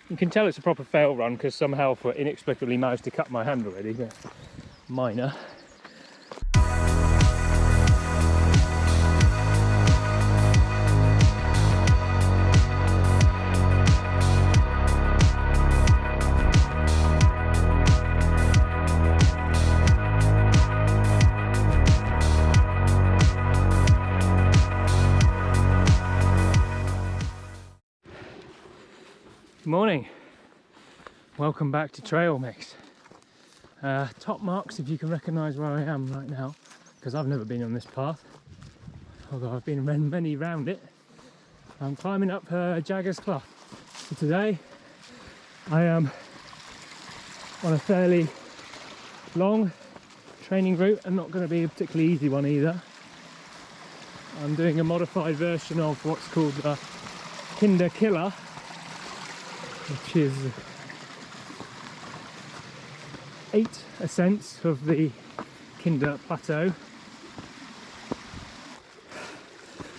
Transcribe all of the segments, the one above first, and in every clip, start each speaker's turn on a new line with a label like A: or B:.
A: You can tell it's a proper fail run because some helper inexplicably managed to cut my hand already, but minor. Morning, welcome back to Trail Mix. Top marks if you can recognise where I am right now, because I've never been on this path, although I've been many round it. I'm climbing up Jaggers Clough. So today I am on a fairly long training route and not going to be a particularly easy one either. I'm doing a modified version of what's called the Kinder Killer, which is 8 ascents of the Kinder Plateau.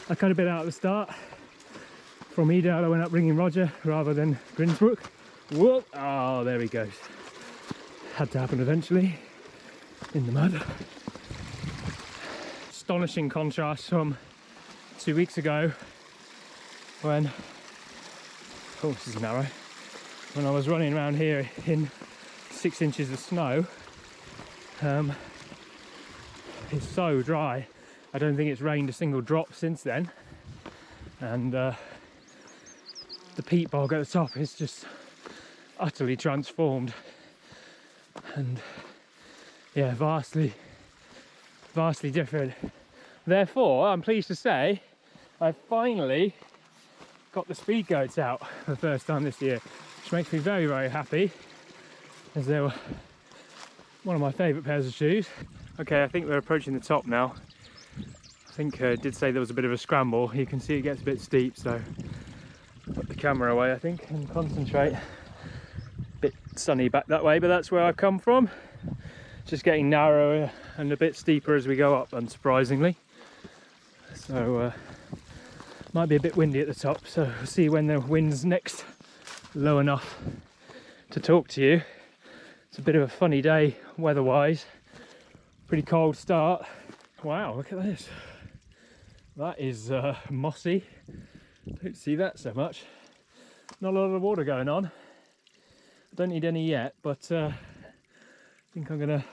A: I cut a bit out at the start. From Edale I went up Ringing Roger rather than Grinsbrook. Whoa! Oh, there he goes. Had to happen eventually in the mud. Astonishing contrast from 2 weeks ago when, oh, this is narrow, when I was running around here in 6 inches of snow. It's so dry. I don't think it's rained a single drop since then, and the peat bog at the top is just utterly transformed, and yeah, vastly different. Therefore, I'm pleased to say I finally got the speed goats out for the first time this year, which makes me very, very happy, as they were one of my favourite pairs of shoes. Okay, I think we're approaching the top now. I think I did say there was a bit of a scramble. You can see it gets a bit steep, so put the camera away, I think, and concentrate. Bit sunny back that way, but that's where I've come from. Just getting narrower and a bit steeper as we go up, unsurprisingly. So might be a bit windy at the top, so we'll see when the wind's next low enough to talk to you. It's a bit of a funny day weather-wise. Pretty cold start. Wow, look at this. That is mossy. Don't see that so much. Not a lot of water going on. I don't need any yet, but I think I'm gonna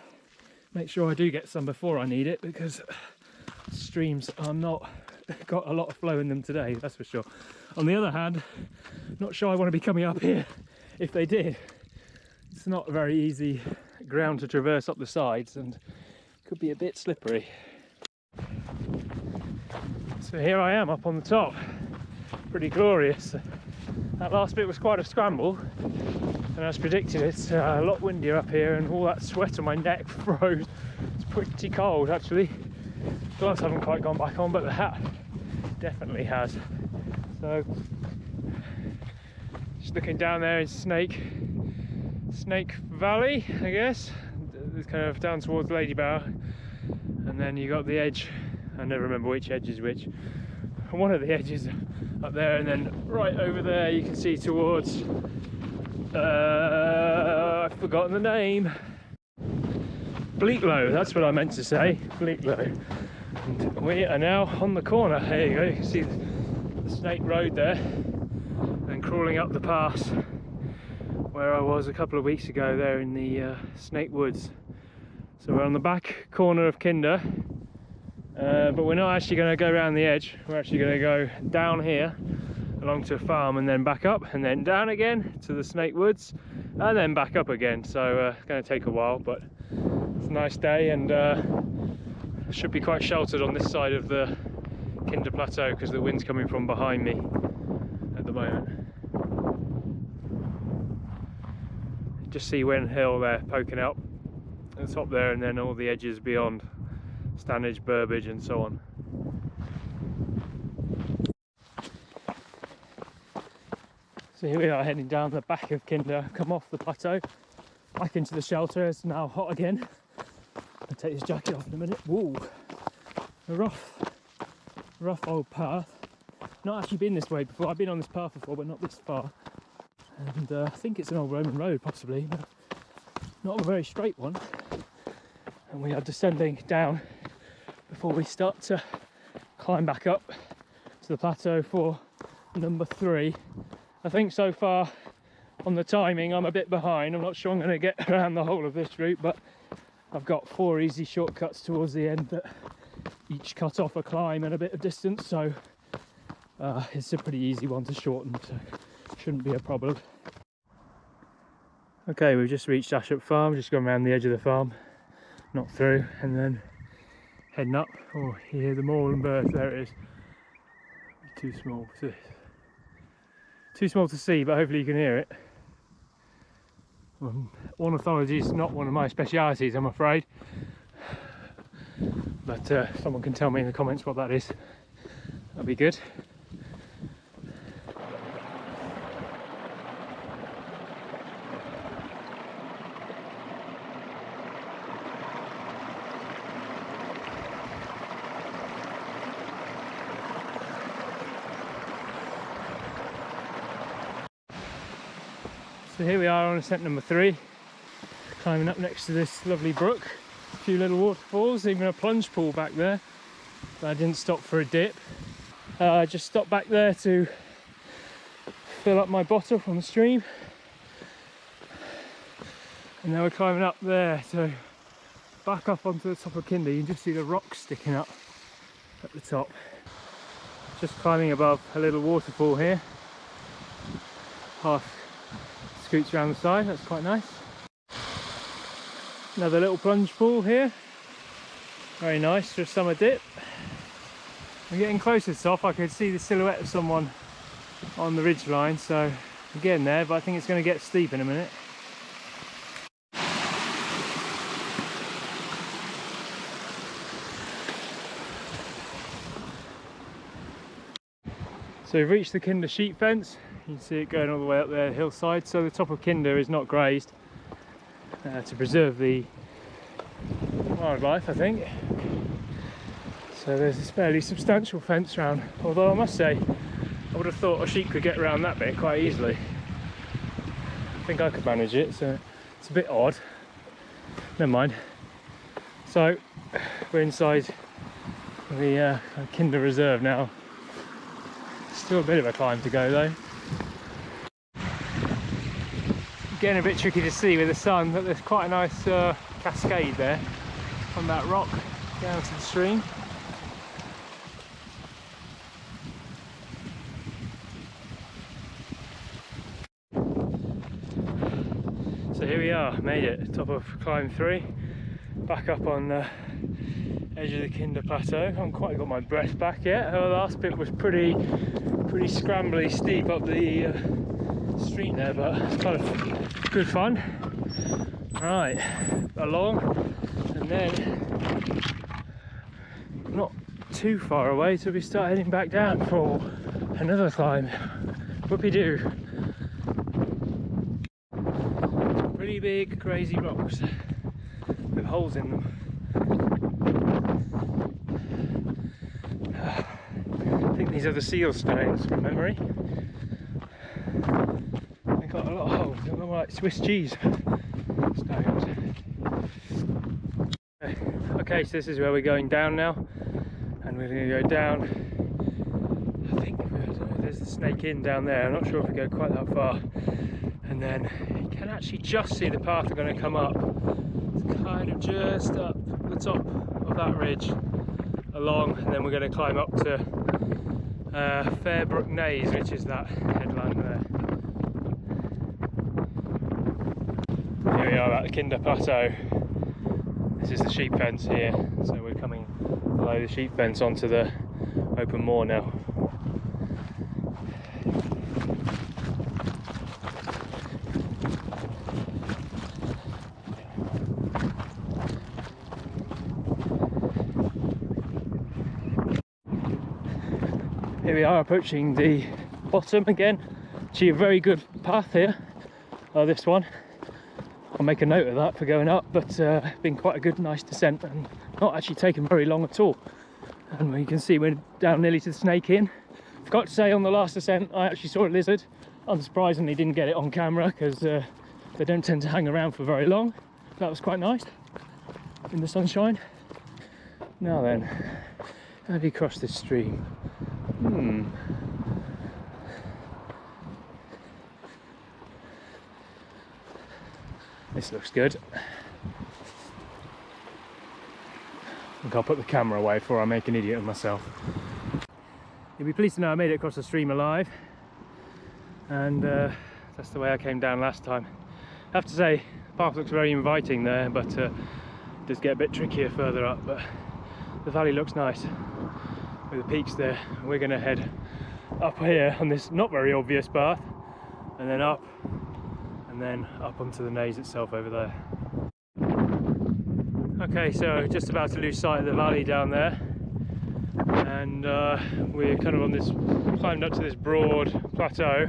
A: make sure I do get some before I need it, because streams are not got a lot of flow in them today, that's for sure. On the other hand, not sure I want to be coming up here if they did. It's not very easy ground to traverse up the sides and could be a bit slippery. So here I am up on the top. Pretty glorious. That last bit was quite a scramble, and as predicted, it's a lot windier up here, and all that sweat on my neck froze. It's pretty cold actually. Gloves haven't quite gone back on, but the hat definitely has. So just looking down there in Snake Valley, I guess. It's kind of down towards Ladybower, and then you got the edge. I never remember which edge is which. One of the edges up there, and then right over there you can see towards I've forgotten the name. Bleaklow, that's what I meant to say. Bleaklow. And we are now on the corner. There you go, you can see the Snake Road there, and crawling up the pass where I was a couple of weeks ago there in the Snake Woods. So we're on the back corner of Kinder, but we're not actually going to go around the edge. We're actually going to go down here along to a farm, and then back up, and then down again to the Snake Woods, and then back up again. So it's going to take a while, but it's a nice day, and should be quite sheltered on this side of the Kinder Plateau because the wind's coming from behind me at the moment. Just see Wen Hill there poking up at the top there, and then all the edges beyond, Stanage, Burbage and so on. So here we are heading down the back of Kinder, come off the plateau, back into the shelter. It's now hot again. I'll take this jacket off in a minute. Whoa, a rough old path. Not actually been this way before. I've been on this path before, but not this far. and I think it's an old Roman road possibly, but not a very straight one. And we are descending down before we start to climb back up to the plateau for number 3. I think so far on the timing I'm a bit behind. I'm not sure I'm going to get around the whole of this route, but I've got 4 easy shortcuts towards the end that each cut off a climb and a bit of distance, so it's a pretty easy one to shorten, so shouldn't be a problem. Okay, we've just reached Ashop Farm, just gone around the edge of the farm, not through, and then heading up. Oh, you hear the moorland birds, there it is. Too small to see, but hopefully you can hear it. Ornithology is not one of my specialities, I'm afraid, but someone can tell me in the comments what that is. That'd be good. So here we are on ascent number 3, climbing up next to this lovely brook. A few little waterfalls, even a plunge pool back there, but I didn't stop for a dip. I just stopped back there to fill up my bottle from the stream, and now we're climbing up there to back up onto the top of Kinder. You can just see the rocks sticking up at the top. Just climbing above a little waterfall here. Path scoots around the side, that's quite nice. Another little plunge pool here, very nice for a summer dip. I'm getting closer to the top. I could see the silhouette of someone on the ridge line, so I'm getting there, but I think it's going to get steep in a minute. So we've reached the Kinder sheep fence. You can see it going all the way up there the hillside. So the top of Kinder is not grazed to preserve the wildlife, I think. So there's this fairly substantial fence round, although I must say I would have thought a sheep could get around that bit quite easily. I think I could manage it, so it's a bit odd. Never mind. So we're inside the Kinder Reserve now. Still a bit of a climb to go though. Getting a bit tricky to see with the sun, but there's quite a nice cascade there on that rock down to the stream. So here we are, made it, top of climb 3, back up on the edge of the Kinder Plateau. I haven't quite got my breath back yet. The last bit was pretty scrambly steep up the stream there, but it's kind of good fun. Right, along, and then not too far away till we start heading back down for another climb. Whoopie-doo. Pretty big, crazy rocks with holes in them. I think these are the seal stones from memory. They've got a lot of holes, they're more like Swiss cheese stones. Okay, so this is where we're going down now, and we're going to go down. I think there's the Snake Inn down there. I'm not sure if we go quite that far. And then you can actually just see the path we're going to come up. It's kind of just up the top of that ridge along, and then we're going to climb up to Fairbrook Naze, which is that headland there. Here we are at the Kinder Plateau. This is the sheep fence here, so we're coming below the sheep fence onto the open moor now. Here we are approaching the bottom again. Actually a very good path here, this one. I'll make a note of that for going up, but been quite a good nice descent and not actually taken very long at all. And you can see we're down nearly to the Snake Inn. Forgot to say on the last descent I actually saw a lizard. Unsurprisingly, didn't get it on camera because they don't tend to hang around for very long. That was quite nice in the sunshine. Now then, how do you cross this stream? This looks good. I think I'll put the camera away before I make an idiot of myself. You'll be pleased to know I made it across the stream alive, and that's the way I came down last time. I have to say, the path looks very inviting there, but it does get a bit trickier further up, but the valley looks nice with the peaks there. We're going to head up here on this not very obvious path, and then up onto the Naze itself over there. Okay, so just about to lose sight of the valley down there, and we're kind of on this, climbed up to this broad plateau,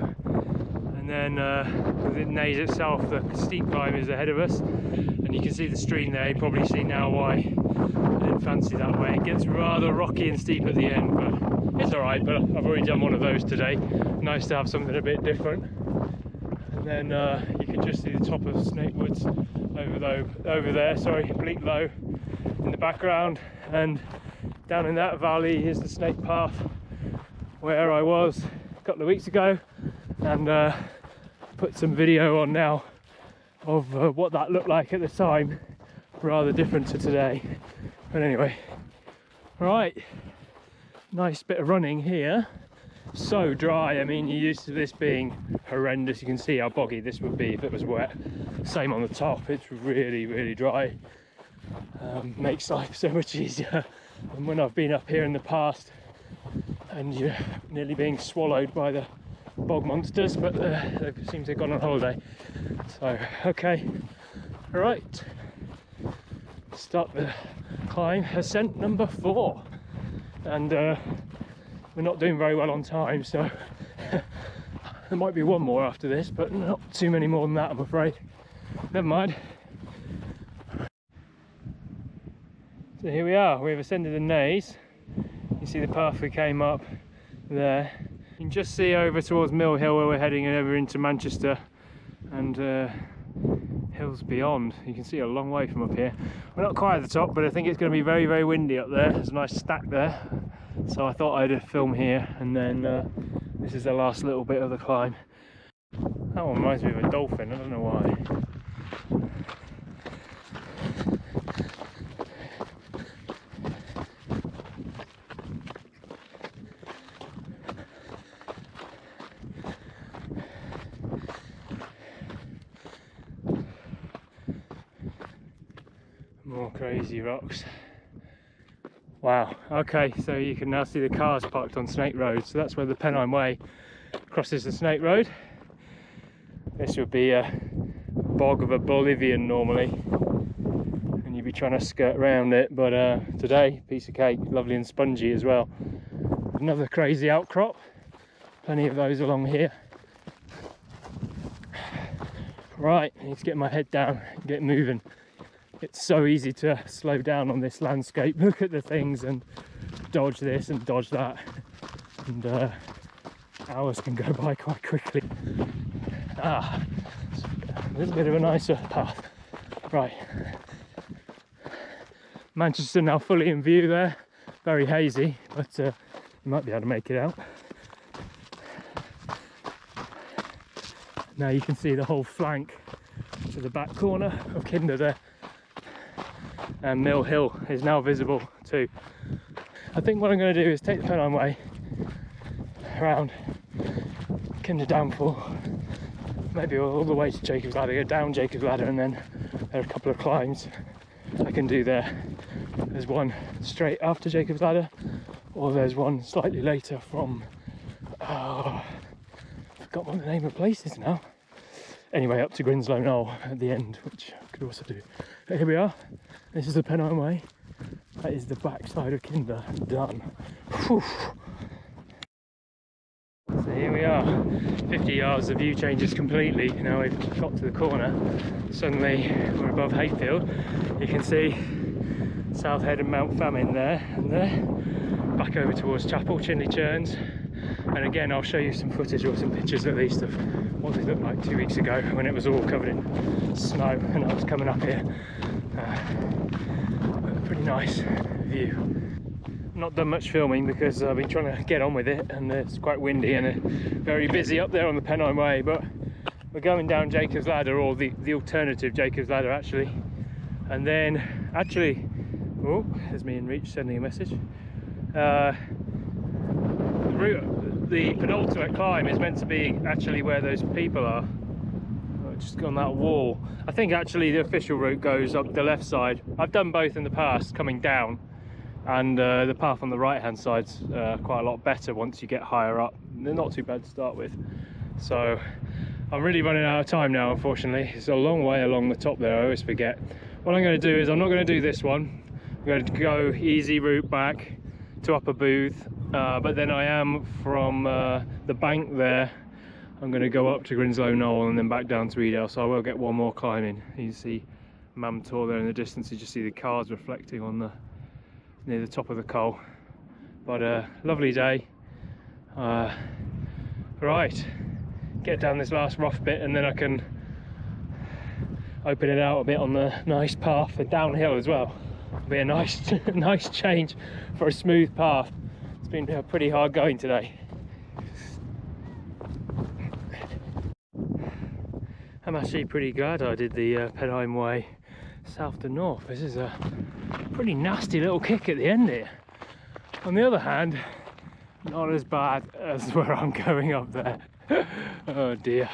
A: and then the Naze itself, the steep climb is ahead of us, and you can see the stream there. You probably see now why I didn't fancy that way. It gets rather rocky and steep at the end, but it's alright. But I've already done one of those today. Nice to have something a bit different. And then you can just see the top of Snake Woods over there, sorry, Bleak Low in the background, and down in that valley is the Snake Path where I was a couple of weeks ago, and put some video on now of what that looked like at the time. Rather different to today, but anyway, right, nice bit of running here. So dry. I mean, you're used to this being horrendous. You can see how boggy this would be if it was wet. Same on the top, it's really dry. Makes life so much easier than when I've been up here in the past and you're nearly being swallowed by the bog monsters, but they seem to have gone on holiday. So okay, all right, start the climb, ascent number 4, and we're not doing very well on time, so there might be one more after this, but not too many more than that, I'm afraid. Never mind. So here we are, we've ascended the Naze. You see the path we came up there. You can just see over towards Mill Hill where we're heading over into Manchester, and hills beyond. You can see a long way from up here. We're not quite at the top, but I think it's going to be very windy up there. There's a nice stack there. So I thought I'd film here, and then this is the last little bit of the climb. That one reminds me of a dolphin, I don't know why. More crazy rocks. Wow, okay, so you can now see the cars parked on Snake Road, so that's where the Pennine Way crosses the Snake Road. This would be a bog of oblivion normally, and you'd be trying to skirt around it, but today, piece of cake, lovely and spongy as well. Another crazy outcrop, plenty of those along here. Right, I need to get my head down and get moving. It's so easy to slow down on this landscape, look at the things and dodge this and dodge that, and hours can go by quite quickly. A little bit of a nicer path. Right, Manchester now fully in view there, very hazy, but you might be able to make it out. Now you can see the whole flank to the back corner of Kinder there. And Mill Hill is now visible too. I think what I'm going to do is take the Pennine Way around Kinder Downfall, maybe all the way to Jacob's Ladder, go down Jacob's Ladder, and then there are a couple of climbs I can do there. There's one straight after Jacob's Ladder, or there's one slightly later from, I forgot what the name of the place is now. Anyway, up to Grinslow Knoll at the end, which I could also do. But here we are. This is the Pennine Way. That is the back side of Kinder done. Whew. So here we are. 50 yards, the view changes completely. Now we've got to the corner. Suddenly we're above Hayfield. You can see South Head and Mount Famine there and there. Back over towards Chapel, Chinley Churns. And again, I'll show you some footage or some pictures at least of what they looked like 2 weeks ago when it was all covered in snow and I was coming up here. A pretty nice view. Not done much filming because I've been trying to get on with it, and it's quite windy and very busy up there on the Pennine Way, but we're going down Jacob's Ladder, or the alternative Jacob's Ladder actually. And then actually, oh, there's me in reach sending a message. The penultimate climb is meant to be actually where those people are. Just on that wall. I think actually the official route goes up the left side. I've done both in the past coming down, and the path on the right hand side's quite a lot better once you get higher up. They're not too bad to start with. So I'm really running out of time now, unfortunately. It's a long way along the top there, I always forget. What I'm going to do is I'm not going to do this one. I'm going to go easy route back to Upper Booth, but then I am from the bank there, I'm going to go up to Grinslow Knoll and then back down to Edale, so I will get one more climb in. You see Mam Tor there in the distance, you just see the cars reflecting on the near the top of the col. But lovely day. Right, get down this last rough bit and then I can open it out a bit on the nice path for downhill as well. It'll be a nice nice change for a smooth path. It's been pretty hard going today. I'm actually pretty glad I did the Pennine Way south to north. This is a pretty nasty little kick at the end here. On the other hand, not as bad as where I'm going up there. Oh dear.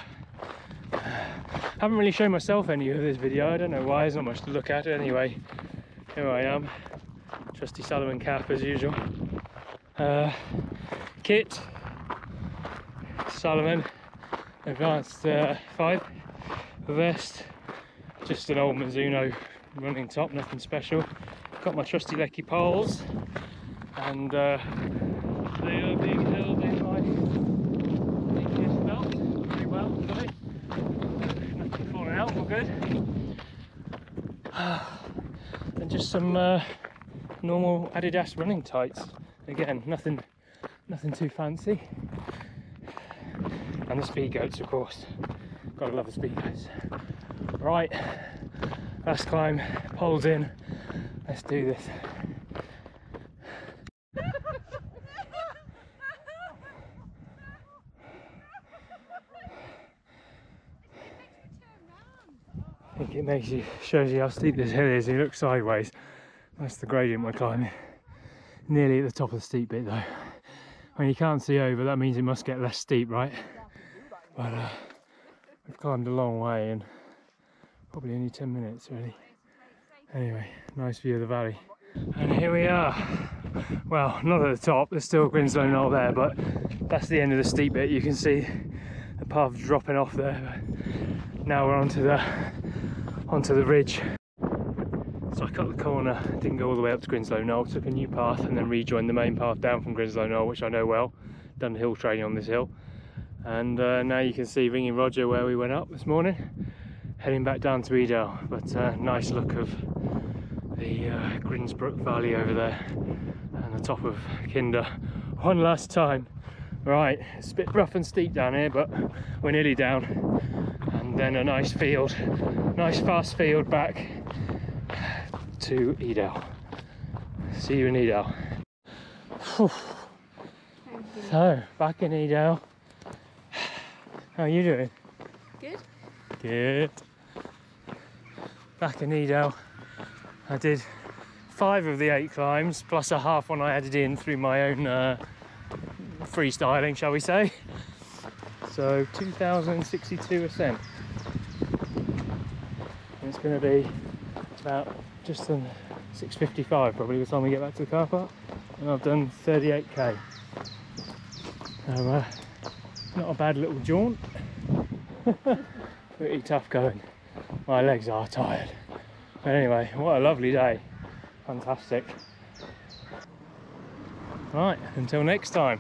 A: Haven't really shown myself any of this video. I don't know why, there's not much to look at. Anyway, here I am. Trusty Salomon cap as usual. Kit, Salomon Advanced 5. Vest, just an old Mizuno running top, nothing special. Got my trusty Lecky poles, and they are being held in my GPS belt very well today. Nothing falling out, all good. And just some normal Adidas running tights. Again, nothing too fancy. And the speed goats, of course. Gotta love the speed goats. Right, last climb, poles in. Let's do this. I think it shows you how steep this hill is. You look sideways. That's the gradient we're climbing. Nearly at the top of the steep bit though. When you can't see over, that means it must get less steep, right? But we've climbed a long way in probably only 10 minutes really. Anyway, nice view of the valley. And here we are. Well, not at the top, there's still Grinslow Knoll there, but that's the end of the steep bit. You can see the path dropping off there. Now we're onto the ridge. So I cut the corner, didn't go all the way up to Grinslow Knoll, took a new path and then rejoined the main path down from Grinslow Knoll, which I know well. Done hill training on this hill. And now you can see Ringing Roger where we went up this morning. Heading back down to Edale, but nice look of the Grinsbrook Valley over there and the top of Kinder. One last time. Right, it's a bit rough and steep down here, but we're nearly down. And then a nice field, nice fast field back to Edale. See you in Edale. So, back in Edale. How are you doing?
B: Good.
A: Good. Back in Edale. I did 5 of the 8 climbs, plus a half one I added in through my own freestyling, shall we say. So 2,062 ascent. And it's going to be about just on 6:55 probably by the time we get back to the car park. And I've done 38k. So not a bad little jaunt. Pretty tough going. My legs are tired. But anyway, what a lovely day. Fantastic. Right, until next time.